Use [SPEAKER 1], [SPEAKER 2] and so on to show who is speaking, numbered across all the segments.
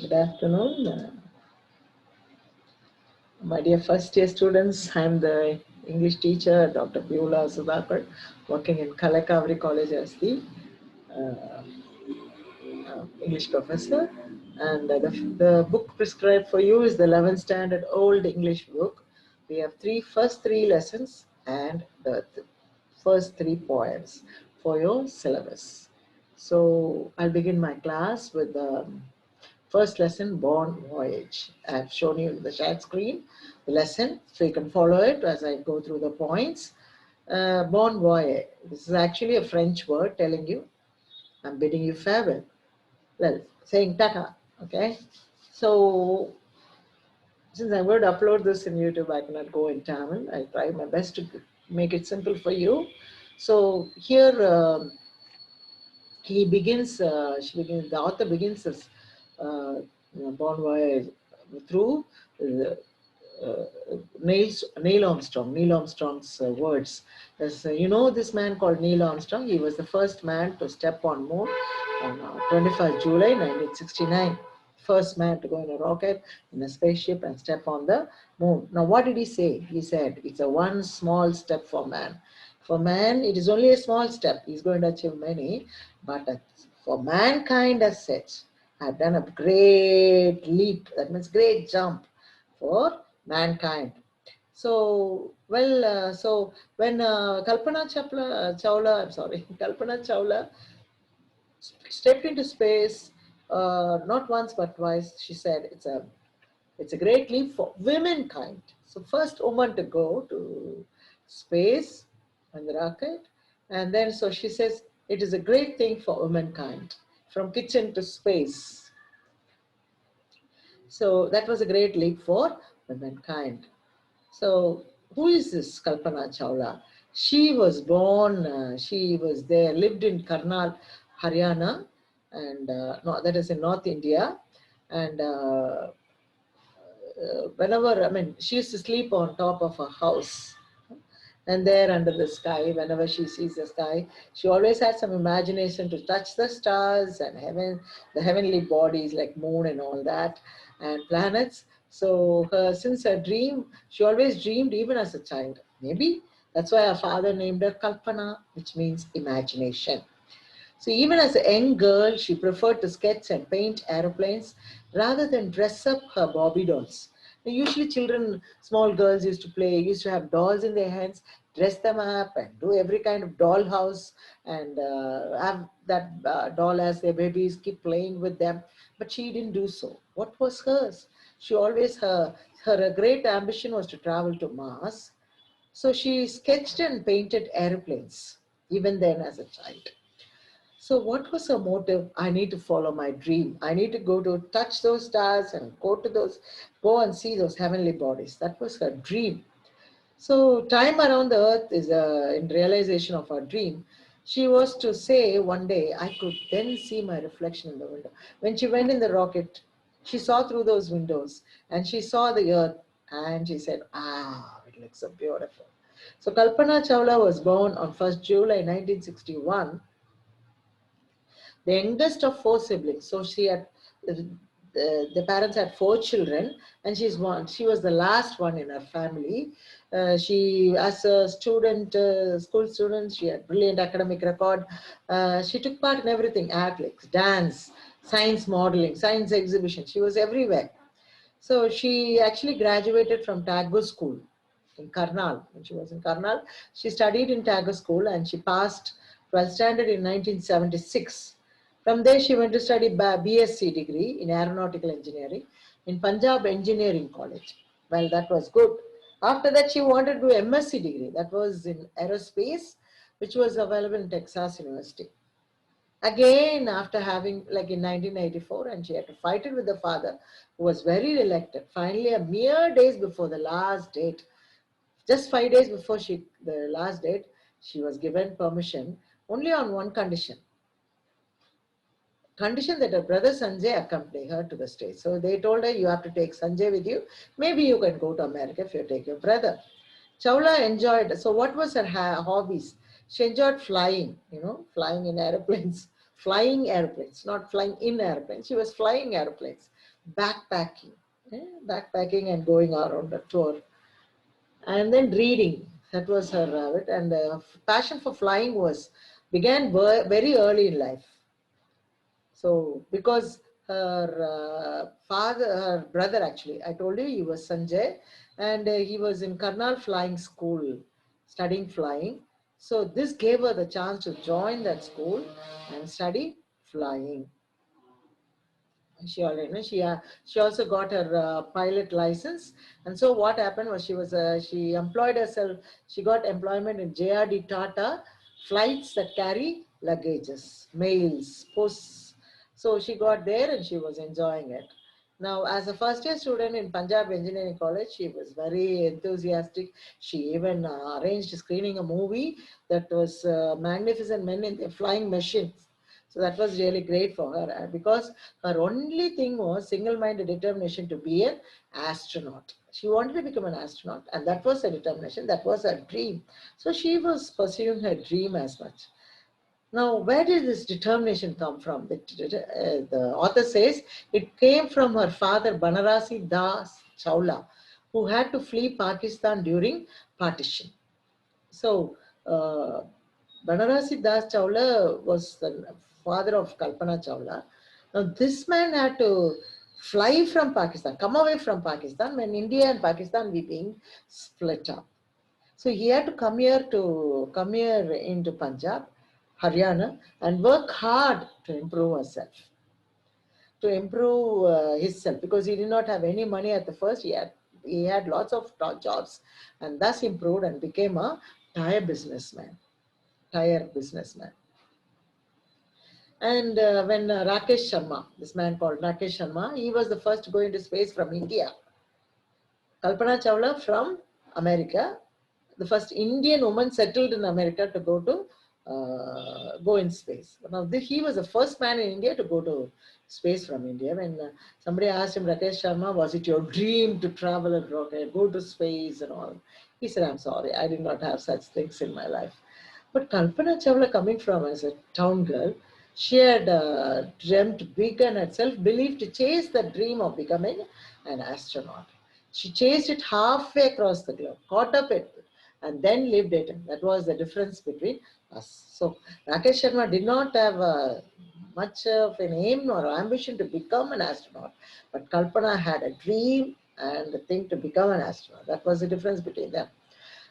[SPEAKER 1] Good afternoon, my dear first year students. I'm the English teacher, Dr. Beulah Sudhakar, working in Kalakaveri College as the uh, English professor. And the book prescribed for you is the 11th standard Old English book. We have first three lessons and the first three poems for your syllabus. So I'll begin my class with the first lesson, Born Voyage. I've shown you the chat screen, the lesson, so you can follow it as I go through the points. Bon voyage. This is actually a French word telling you, I'm bidding you farewell. Well, saying tata, okay? So, since I'm going to upload this in YouTube, I cannot go in Tamil. I'll try my best to make it simple for you. So, here the author begins this Bon Voyage through uh, Neil Armstrong's words. As you know, this man called Neil Armstrong, he was the first man to step on moon on 21st July 1969. First man to go in a rocket, in a spaceship and step on the moon. Now, what did he say? He said, it's a one small step for man. For man, it is only a small step. He's going to achieve many, but for mankind as such, I've done a great leap. That means great jump for mankind. So, so when Kalpana Chawla stepped into space, not once but twice, she said it's a great leap for womankind. So first woman to go to space on the rocket, and then so she says it is a great thing for womankind from kitchen to space. So that was a great leap for womankind. So who is this Kalpana Chawla? She was born, she was there, lived in Karnal, Haryana, and no, that is in North India. And whenever, I mean, she used to sleep on top of a house. And there under the sky, whenever she sees the sky, she always had some imagination to touch the stars and heaven, the heavenly bodies like moon and all that, and planets. So since her dream, she always dreamed even as a child. Maybe that's why her father named her Kalpana, which means imagination. So even as a young girl, she preferred to sketch and paint aeroplanes rather than dress up her Barbie dolls. Now, usually children, small girls used to have dolls in their hands, dress them up and do every kind of doll house and have that doll as their babies, keep playing with them. But she didn't do so. What was hers? She always, her great ambition was to travel to Mars. So she sketched and painted aeroplanes, even then as a child. So what was her motive? I need to follow my dream. I need to go to touch those stars and go and see those heavenly bodies. That was her dream. So time around the earth is in realization of her dream. She was to say one day, I could then see my reflection in the window. When she went in the rocket, she saw through those windows and she saw the earth and she said, it looks so beautiful. So Kalpana Chawla was born on 1st July 1961, the youngest of four siblings. So she had the parents had four children, and she was the last one in her family. She, as a student, school student, she had brilliant academic record. She took part in everything: athletics, dance, science modeling, science exhibition. She was everywhere. So she actually graduated from Tagore School in Karnal. When she was in Karnal, she studied in Tagore School and she passed 12th standard in 1976. From there, she went to study BSc degree in aeronautical engineering in Punjab Engineering College. Well, that was good. After that, she wanted to do MSc degree. That was in aerospace, which was available in Texas University. Again, after having, like in 1984, and she had to fight it with the father, who was very reluctant. Finally, a mere days before the last date, just 5 days before the last date, she was given permission only on one condition that her brother Sanjay accompany her to the States. So they told her, you have to take Sanjay with you. Maybe you can go to America if you take your brother. Chawla enjoyed, so what was her hobbies? She enjoyed flying, flying in airplanes, flying airplanes, not flying in airplanes. She was flying airplanes. backpacking, backpacking and going around the tour, and then reading. That was her habit, and passion for flying was began very early in life. So because her brother actually, I told you he was Sanjay, and he was in Karnal Flying School studying flying. So this gave her the chance to join that school and study flying. She already know she also got her pilot license, and so what happened was she employed herself. She got employment in JRD Tata flights that carry luggages, mails, posts. So she got there and she was enjoying it. Now, as a first year student in Punjab Engineering College, she was very enthusiastic. She even arranged screening a movie that was Magnificent Men in the Flying Machines. So that was really great for her because her only thing was single-minded determination to be an astronaut. She wanted to become an astronaut, and that was her determination. That was her dream. So she was pursuing her dream as much. Now, where did this determination come from? The author says it came from her father, Banarasi Das Chawla, who had to flee Pakistan during partition. So, Banarasi Das Chawla was the father of Kalpana Chawla. Now, this man had to fly from Pakistan, come away from Pakistan when India and Pakistan were being split up. So he had to come here into Punjab, Haryana, and work hard to improve herself, to improve himself, because he did not have any money at the first. He had lots of jobs, and thus improved and became a tire businessman. Tire businessman. And when Rakesh Sharma, this man called Rakesh Sharma, he was the first to go into space from India. Kalpana Chawla from America, the first Indian woman settled in America to go in space. Now, he was the first man in India to go to space from India. When somebody asked him, Rakesh Sharma, was it your dream to travel a rocket, go to space and all? He said, I'm sorry, I did not have such things in my life. But Kalpana Chawla, coming from as a town girl, she had dreamt big and had self-belief to chase the dream of becoming an astronaut. She chased it halfway across the globe, caught up it, and then lived it. That was the difference between us. So Rakesh Sharma did not have much of an aim or ambition to become an astronaut, but Kalpana had a dream and a thing to become an astronaut. That was the difference between them.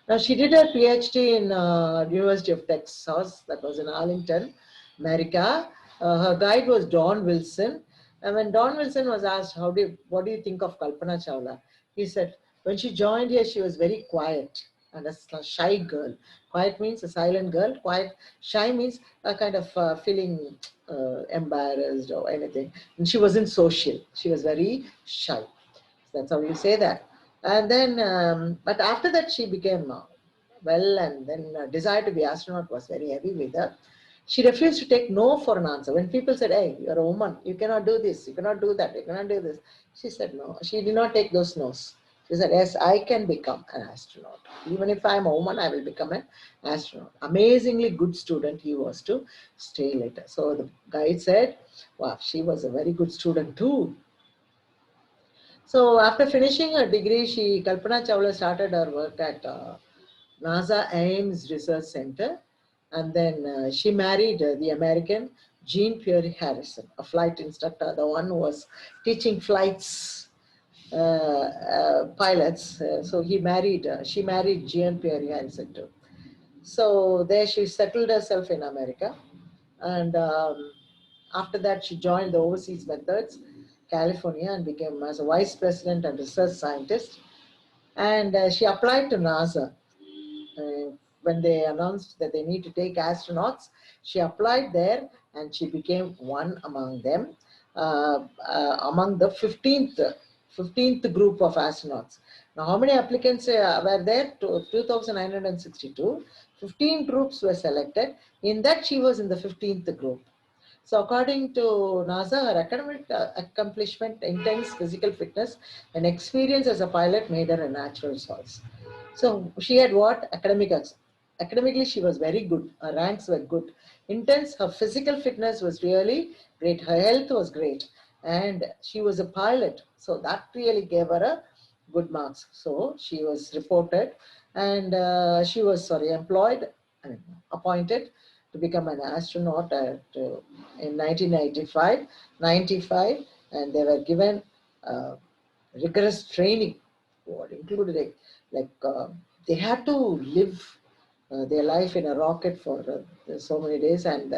[SPEAKER 1] Now, she did her PhD in University of Texas, that was in Arlington, America. Her guide was Don Wilson. And when Don Wilson was asked, what do you think of Kalpana Chawla? He said, when she joined here, she was very quiet and a shy girl. Quiet means a silent girl. Quiet, shy means a kind of feeling embarrassed or anything. And she wasn't social. She was very shy. That's how you say that. And then, but after that, she became well, and then desire to be astronaut was very heavy with her. She refused to take no for an answer. When people said, "Hey, you're a woman, you cannot do this, you cannot do that, you cannot do this," she said no. She did not take those no's. She said, "Yes, I can become an astronaut. Even if I'm a woman, I will become an astronaut." Amazingly good student he was to stay later. So the guide said, "Wow, she was a very good student too." So after finishing her degree, Kalpana Chawla started her work at NASA Ames Research Center, and then she married the American Jean Pierre Harrison, a flight instructor, the one who was teaching flights pilots. So she married Jean Pierre Harrison too. So there she settled herself in America, and after that she joined the Overseas Methods, California, and became as a vice president and research scientist. And she applied to NASA. When they announced that they need to take astronauts, she applied there and she became one among them, among the 15th group of astronauts. Now, how many applicants were there? 2,962. 15 groups were selected. In that, she was in the 15th group. So according to NASA, her academic accomplishment, intense physical fitness, and experience as a pilot made her a natural source. So she had what? Academically, she was very good. Her ranks were good. Intense, her physical fitness was really great. Her health was great. and she was a pilot. So that really gave her a good marks. So she was reported, and she was, sorry, employed, I mean, appointed to become an astronaut in 1995, 95, and they were given uh, rigorous training, what included they had to live their life in a rocket for so many days, and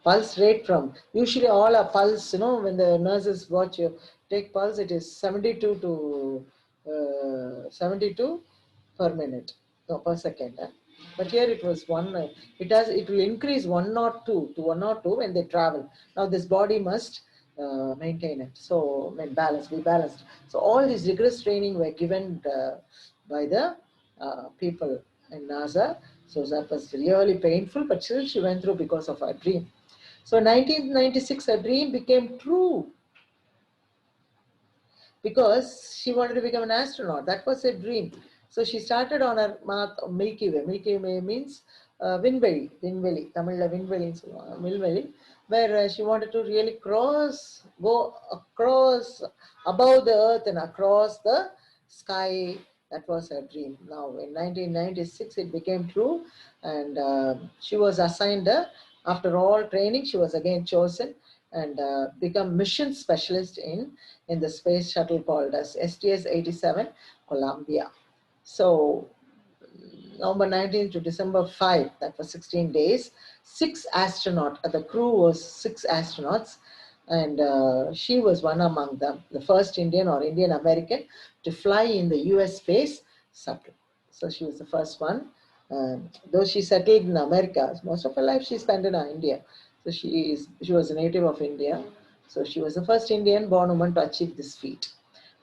[SPEAKER 1] pulse rate from, usually all our pulse, when the nurses watch you take pulse, it is 72 to 72 per minute, no, per second. But here it was one, it will increase 102 to 102 when they travel. Now this body must maintain it. So, I mean, be balanced. So all these rigorous training were given by the people in NASA. So that was really painful, but still she went through because of her dream. So 1996, her dream became true because she wanted to become an astronaut. That was her dream. So she started on her path of Milky Way. Milky Way means Vinveli, Tamil Vinveli, Milveli, where she wanted to really go across, above the earth and across the sky. That was her dream. Now, in 1996, it became true, and she was assigned, after all training, she was again chosen and become mission specialist in the space shuttle called as STS-87 Columbia. So November 19th to December 5, that was 16 days, the crew was 6 astronauts, and she was one among them, the first Indian or Indian American to fly in the US space shuttle. So she was the first one. Though she settled in America, most of her life she spent in India. So she was a native of India. So she was the first Indian born woman to achieve this feat.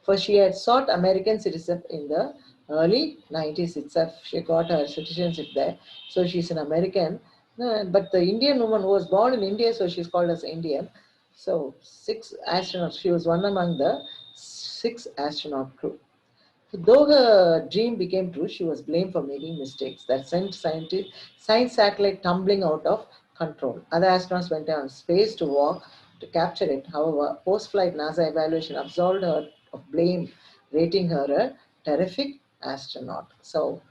[SPEAKER 1] First, she had sought American citizenship in the early 90s itself. She got her citizenship there. So she's an American. But the Indian woman who was born in India, so she's called as Indian. So 6 astronauts. She was one among the 6 astronaut crew. Though her dream became true, she was blamed for making mistakes that sent science satellite tumbling out of control. Other astronauts went on space to capture it. However, post-flight NASA evaluation absolved her of blame, rating her a terrific astronaut. So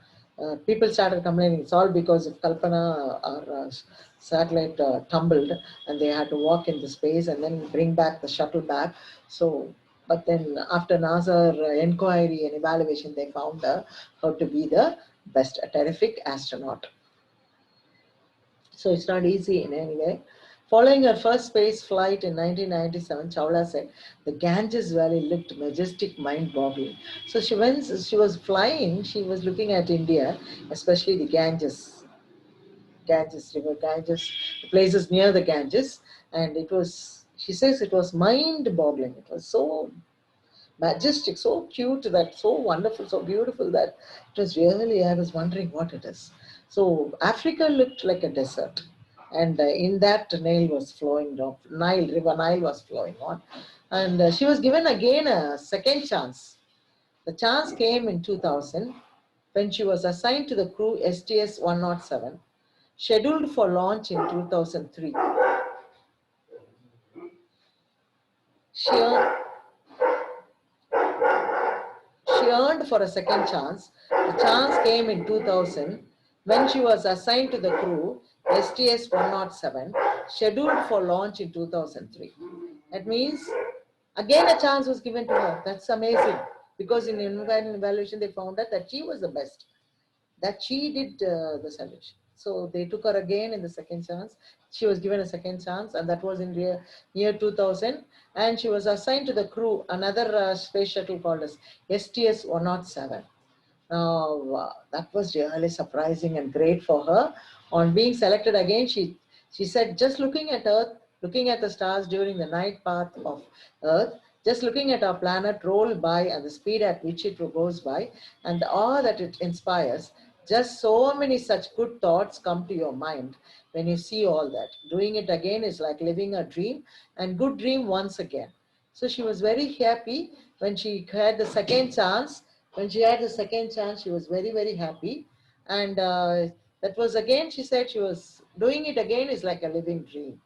[SPEAKER 1] people started complaining it's all because of Kalpana, our satellite tumbled, and they had to walk into space and then bring back the shuttle back. So but then after NASA inquiry and evaluation, they found her to be the best, a terrific astronaut. So it's not easy in any way. Following her first space flight in 1997, Chawla said, the Ganges Valley looked majestic, mind-boggling. So she was flying, she was looking at India, especially the Ganges River, Ganges, the places near the Ganges. And she says it was mind-boggling. It was so majestic, so cute, that so wonderful, so beautiful that it was really, I was wondering what it is. So Africa looked like a desert, and in that River Nile was flowing on, and she was given again a second chance. The chance came in 2000 when she was assigned to the crew STS-107, scheduled for launch in 2003. She She earned for a second chance. The chance came in 2000 when she was assigned to the crew STS-107, scheduled for launch in 2003. That means again a chance was given to her. That's amazing, because in evaluation they found out that she was the best, that she did the selection. So they took her again in the second chance. She was given a second chance, and that was in the year 2000. And she was assigned to the crew another space shuttle called as STS-107. Now, that was really surprising and great for her. On being selected again, she said, just looking at Earth, looking at the stars during the night path of Earth, just looking at our planet roll by and the speed at which it goes by and the awe that it inspires, just so many such good thoughts come to your mind when you see all that. Doing it again is like living a dream, and good dream once again. So she was very happy when she had the second chance. When she had the second chance, she was very, very happy. And that was again, she said she was doing it again is like a living dream,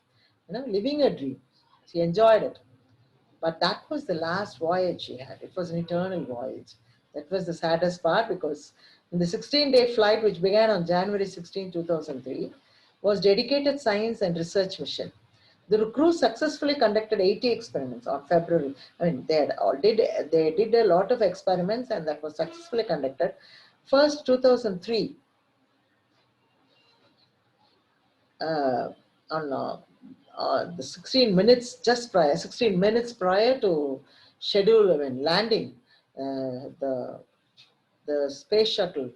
[SPEAKER 1] living a dream. She enjoyed it. But that was the last voyage she had. It was an eternal voyage. That was the saddest part, because in the 16-day flight, which began on January 16, 2003, was dedicated science and research mission. The crew successfully conducted 80 experiments on February. I mean, they did a lot of experiments, and that was successfully conducted. First, 2003, uh, on the 16 minutes prior to schedule, I mean, landing, the space shuttle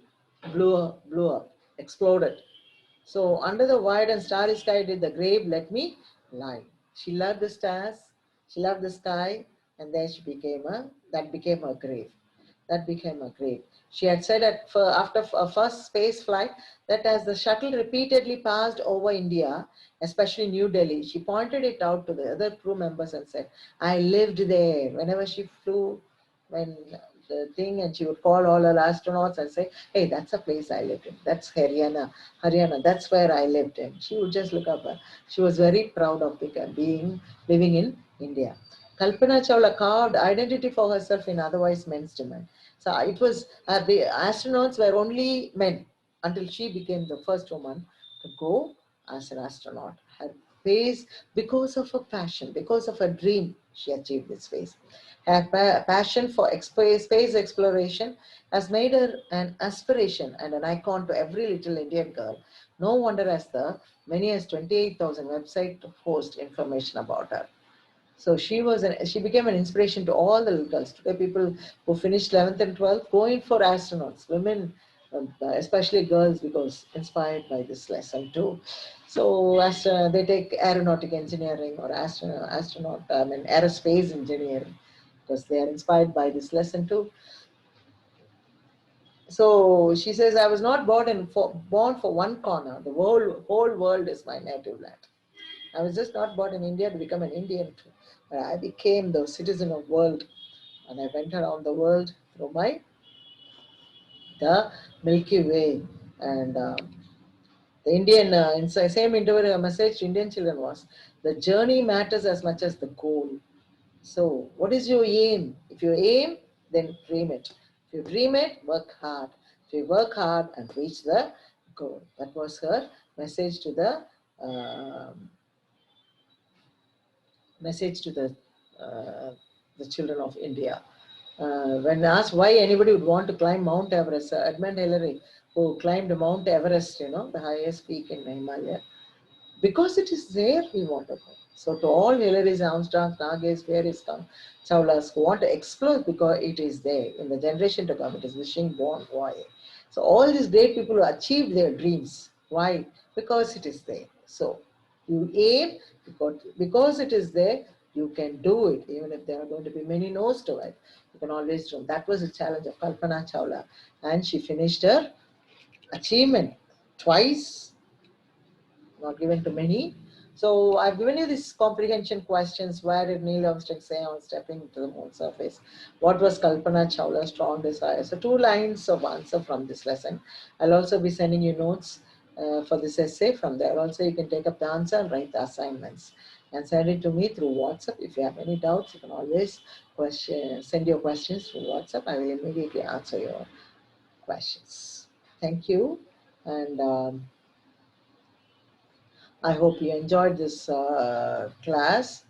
[SPEAKER 1] blew up, exploded. So under the wide and starry sky did the grave let me lie. She loved the stars, she loved the sky, and then that became her grave. That became her grave. She had said after a first space flight that as the shuttle repeatedly passed over India, especially New Delhi, she pointed it out to the other crew members and said, I lived there. Whenever she flew, when the thing, and she would call all her astronauts and say, hey, that's a place I lived in. That's Haryana, that's where I lived in. She would just look up. She was very proud of living in India. Kalpana Chawla carved identity for herself in otherwise men's demand. So it was, the astronauts were only men until she became the first woman to go as an astronaut. Her phase, because of her passion, because of her dream, she achieved this phase. Her passion for space exploration has made her an aspiration and an icon to every little Indian girl. No wonder as the many as 28,000 websites host information about her. So she became an inspiration to all the little girls. Today, people who finished 11th and 12th going for astronauts, women, especially girls, because inspired by this lesson too. So as they take aeronautic engineering or aerospace engineering, because they are inspired by this lesson too. So she says, I was not born for one corner. The whole world is my native land. I was just not born in India to become an Indian. But I became the citizen of the world, and I went around the world through the Milky Way. And the Indian, in the same interview, message to Indian children was, the journey matters as much as the goal. So, what is your aim? If you aim, then dream it. If you dream it, work hard. If you work hard and reach the goal. That was her message to the children of India. When asked why anybody would want to climb Mount Everest, Edmund Hillary, who climbed Mount Everest, the highest peak in Himalaya, because it is there we want to go. So to all Hillary's, Armstrongs, Nages, various Chawlas who want to explore, because it is there in the generation to come, it is wishing born boy. So all these great people who achieved their dreams. Why? Because it is there. So you aim, because it is there, you can do it, even if there are going to be many no's to it. You can always do. That was the challenge of Kalpana Chawla, and she finished her achievement twice, not given to many. So I've given you these comprehension questions. Where did Neil Armstrong say on stepping to the moon surface? What was Kalpana Chawla's strong desire? So 2 lines of answer from this lesson. I'll also be sending you notes for this essay from there. Also, you can take up the answer and write the assignments and send it to me through WhatsApp. If you have any doubts, you can always send your questions through WhatsApp. I will immediately answer your questions. Thank you. And I hope you enjoyed this class,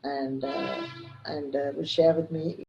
[SPEAKER 1] and will share with me